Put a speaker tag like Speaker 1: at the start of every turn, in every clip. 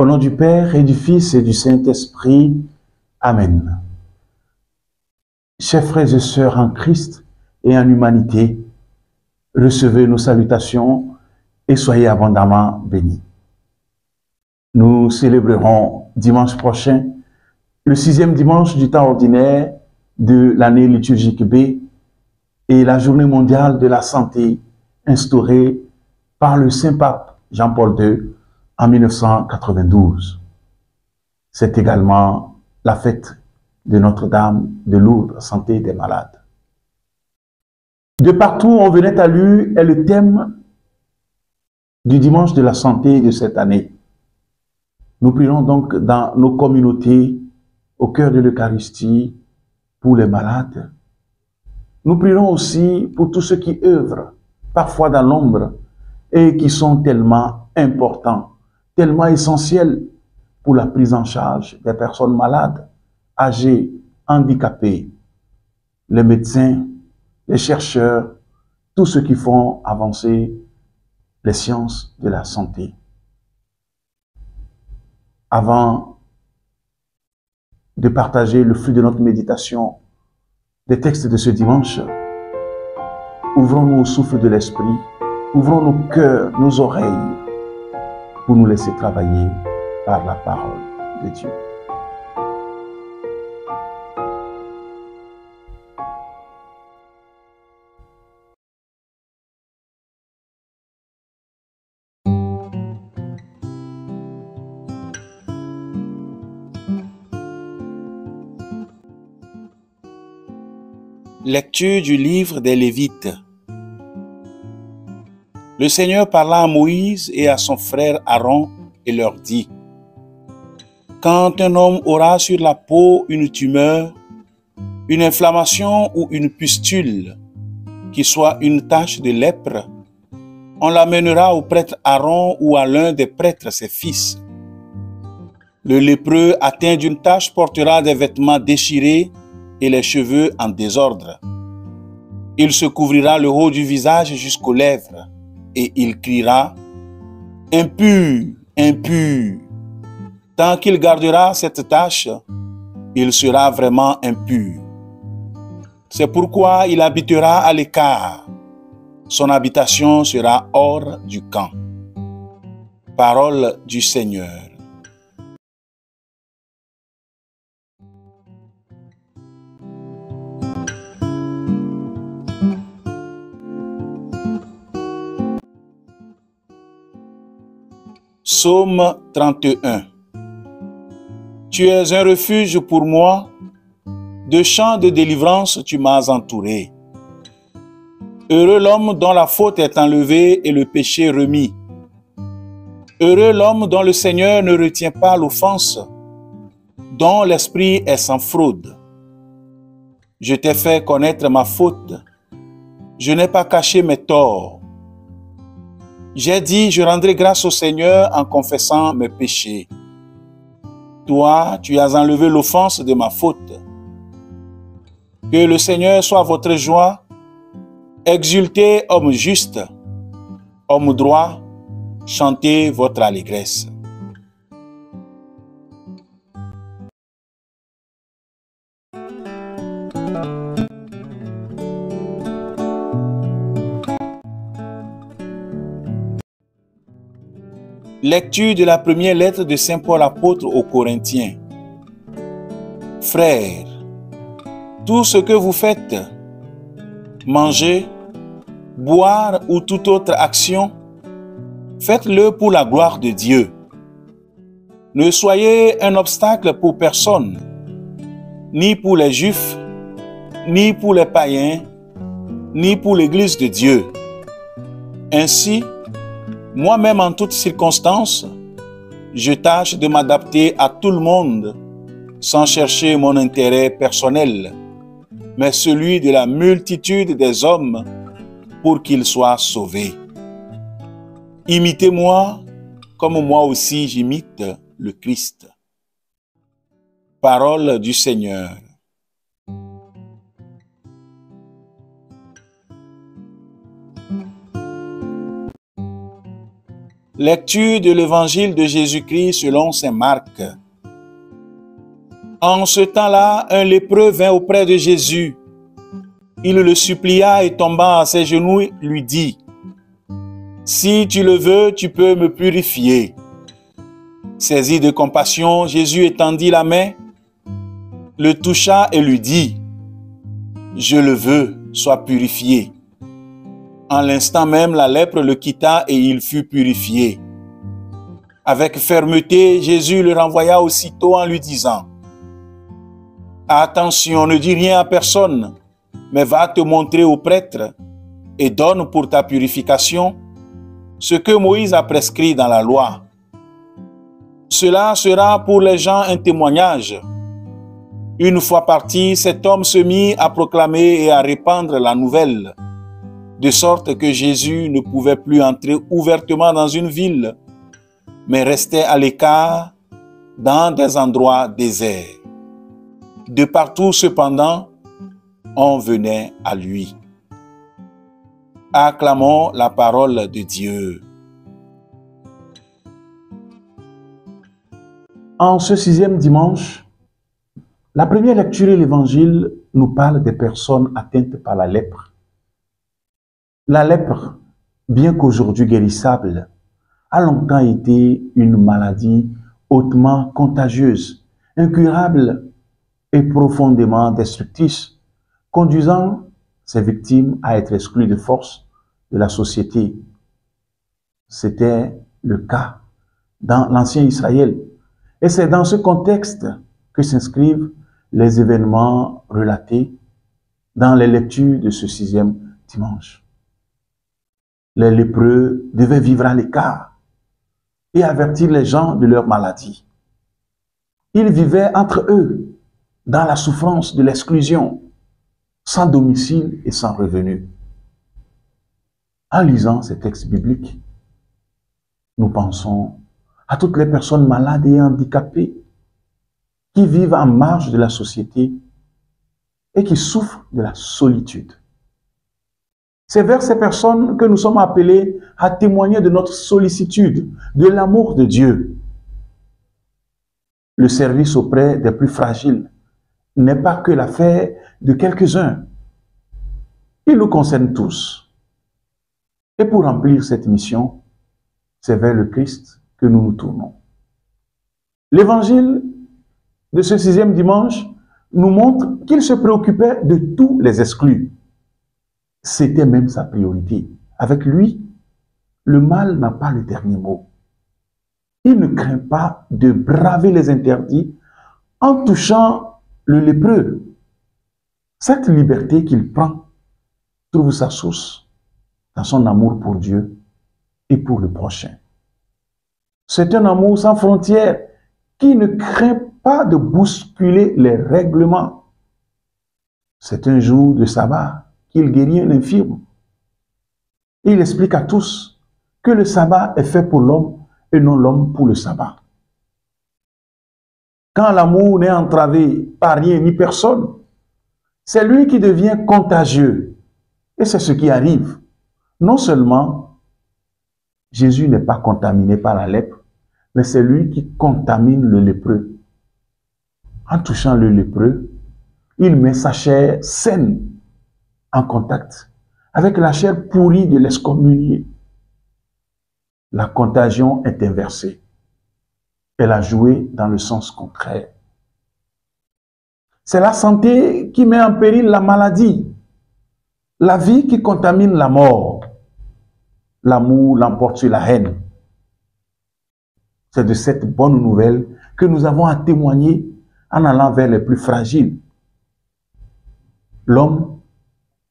Speaker 1: Au nom du Père et du Fils et du Saint-Esprit. Amen. Chers frères et sœurs en Christ et en humanité, recevez nos salutations et soyez abondamment bénis. Nous célébrerons dimanche prochain le 6e dimanche du temps ordinaire de l'année liturgique B et la journée mondiale de la santé instaurée par le Saint-Pape Jean-Paul II en 1992. C'est également la fête de Notre-Dame de Lourdes, santé des malades. De partout, on venait à lui est le thème du dimanche de la santé de cette année. Nous prions donc dans nos communautés, au cœur de l'Eucharistie, pour les malades. Nous prions aussi pour tous ceux qui œuvrent, parfois dans l'ombre, et qui sont tellement importants, tellement essentiels pour la prise en charge des personnes malades, âgées, handicapées, les médecins, les chercheurs, tous ceux qui font avancer les sciences de la santé. Avant de partager le flux de notre méditation des textes de ce dimanche, ouvrons-nous au souffle de l'Esprit, ouvrons nos cœurs, nos oreilles, pour nous laisser travailler par la parole de Dieu.
Speaker 2: Lecture du livre des Lévites. Le Seigneur parla à Moïse et à son frère Aaron et leur dit: Quand un homme aura sur la peau une tumeur, une inflammation ou une pustule, qui soit une tache de lèpre, on l'amènera au prêtre Aaron ou à l'un des prêtres, ses fils. Le lépreux atteint d'une tache portera des vêtements déchirés et les cheveux en désordre. Il se couvrira le haut du visage jusqu'aux lèvres, et il criera: Impur, impur. Tant qu'il gardera cette tache, il sera vraiment impur. C'est pourquoi il habitera à l'écart. Son habitation sera hors du camp. Parole du Seigneur. Psaume 31. Tu es un refuge pour moi, de champs de délivrance tu m'as entouré. Heureux l'homme dont la faute est enlevée et le péché remis. Heureux l'homme dont le Seigneur ne retient pas l'offense, dont l'esprit est sans fraude. Je t'ai fait connaître ma faute, je n'ai pas caché mes torts. J'ai dit, je rendrai grâce au Seigneur en confessant mes péchés. Toi, tu as enlevé l'offense de ma faute. Que le Seigneur soit votre joie. Exultez, homme juste, homme droit, chantez votre allégresse. Lecture de la première lettre de Saint Paul apôtre aux Corinthiens. Frères, tout ce que vous faites, manger, boire ou toute autre action, faites-le pour la gloire de Dieu. Ne soyez un obstacle pour personne, ni pour les Juifs, ni pour les païens, ni pour l'Église de Dieu. Ainsi, moi-même en toutes circonstances, je tâche de m'adapter à tout le monde sans chercher mon intérêt personnel, mais celui de la multitude des hommes pour qu'ils soient sauvés. Imitez-moi comme moi aussi j'imite le Christ. Parole du Seigneur. Lecture de l'évangile de Jésus-Christ selon saint Marc. En ce temps-là, un lépreux vint auprès de Jésus. Il le supplia et tombant à ses genoux, lui dit, « Si tu le veux, tu peux me purifier. » Saisi de compassion, Jésus étendit la main, le toucha et lui dit, « Je le veux, sois purifié. » En l'instant même, la lèpre le quitta et il fut purifié. Avec fermeté, Jésus le renvoya aussitôt en lui disant, « Attention, ne dis rien à personne, mais va te montrer au prêtre et donne pour ta purification ce que Moïse a prescrit dans la loi. Cela sera pour les gens un témoignage. » Une fois parti, cet homme se mit à proclamer et à répandre la nouvelle, de sorte que Jésus ne pouvait plus entrer ouvertement dans une ville, mais restait à l'écart dans des endroits déserts. De partout, cependant, on venait à lui. Acclamons la parole de Dieu.
Speaker 1: En ce 6e dimanche, la première lecture de l'Évangile nous parle des personnes atteintes par la lèpre. La lèpre, bien qu'aujourd'hui guérissable, a longtemps été une maladie hautement contagieuse, incurable et profondément destructrice, conduisant ses victimes à être exclues de force de la société. C'était le cas dans l'ancien Israël. Et c'est dans ce contexte que s'inscrivent les événements relatés dans les lectures de ce 6e dimanche. Les lépreux devaient vivre à l'écart et avertir les gens de leur maladie. Ils vivaient entre eux dans la souffrance de l'exclusion, sans domicile et sans revenu. En lisant ces textes bibliques, nous pensons à toutes les personnes malades et handicapées qui vivent en marge de la société et qui souffrent de la solitude. C'est vers ces personnes que nous sommes appelés à témoigner de notre sollicitude, de l'amour de Dieu. Le service auprès des plus fragiles n'est pas que l'affaire de quelques-uns. Il nous concerne tous. Et pour remplir cette mission, c'est vers le Christ que nous nous tournons. L'évangile de ce 6e dimanche nous montre qu'il se préoccupait de tous les exclus. C'était même sa priorité. Avec lui, le mal n'a pas le dernier mot. Il ne craint pas de braver les interdits en touchant le lépreux. Cette liberté qu'il prend trouve sa source dans son amour pour Dieu et pour le prochain. C'est un amour sans frontières qui ne craint pas de bousculer les règlements. C'est un jour de sabbat qu'il guérit un infirme. Et il explique à tous que le sabbat est fait pour l'homme et non l'homme pour le sabbat. Quand l'amour n'est entravé par rien ni personne, c'est lui qui devient contagieux. Et c'est ce qui arrive. Non seulement Jésus n'est pas contaminé par la lèpre, mais c'est lui qui contamine le lépreux. En touchant le lépreux, il met sa chair saine en contact avec la chair pourrie de l'excommunié. La contagion est inversée. Elle a joué dans le sens contraire. C'est la santé qui met en péril la maladie, la vie qui contamine la mort. L'amour l'emporte sur la haine. C'est de cette bonne nouvelle que nous avons à témoigner en allant vers les plus fragiles. L'homme,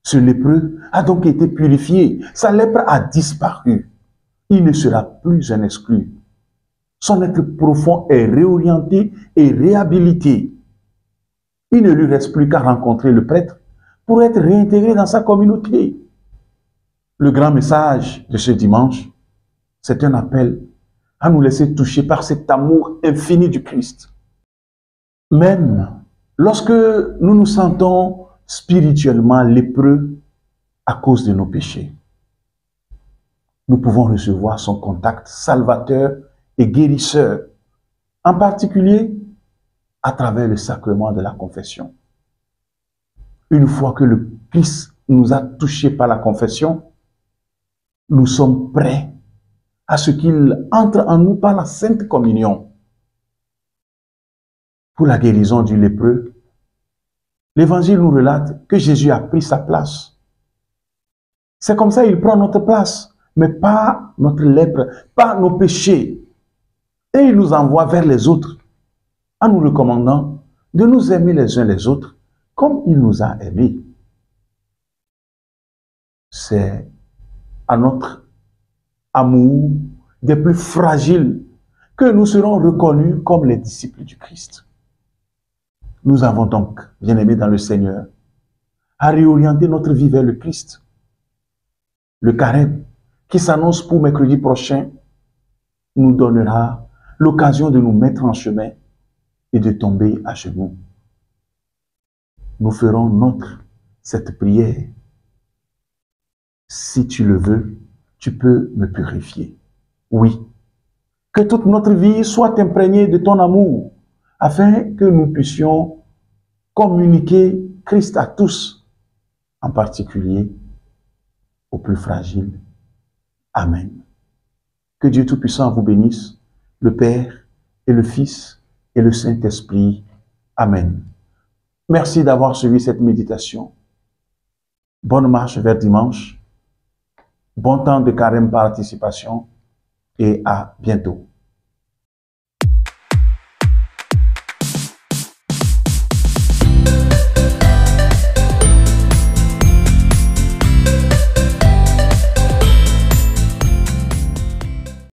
Speaker 1: ce lépreux, a donc été purifié. Sa lèpre a disparu. Il ne sera plus un exclu. Son être profond est réorienté et réhabilité. Il ne lui reste plus qu'à rencontrer le prêtre pour être réintégré dans sa communauté. Le grand message de ce dimanche, c'est un appel à nous laisser toucher par cet amour infini du Christ. Même lorsque nous nous sentons spirituellement lépreux à cause de nos péchés. nous pouvons recevoir son contact salvateur et guérisseur, en particulier à travers le sacrement de la confession. Une fois que le Christ nous a touchés par la confession, nous sommes prêts à ce qu'il entre en nous par la Sainte Communion. Pour la guérison du lépreux, l'Évangile nous relate que Jésus a pris sa place. C'est comme ça qu'il prend notre place, mais pas notre lèpre, pas nos péchés. Et il nous envoie vers les autres, en nous recommandant de nous aimer les uns les autres, comme il nous a aimés. C'est à notre amour des plus fragiles que nous serons reconnus comme les disciples du Christ. Nous avons donc, bien-aimés dans le Seigneur, à réorienter notre vie vers le Christ. Le carême qui s'annonce pour mercredi prochain nous donnera l'occasion de nous mettre en chemin et de tomber à genoux. Nous ferons notre cette prière. Si tu le veux, tu peux me purifier. Oui, que toute notre vie soit imprégnée de ton amour, afin que nous puissions communiquer Christ à tous, en particulier aux plus fragiles. Amen. Que Dieu Tout-Puissant vous bénisse, le Père et le Fils et le Saint-Esprit. Amen. Merci d'avoir suivi cette méditation. Bonne marche vers dimanche. Bon temps de carême par anticipation et à bientôt.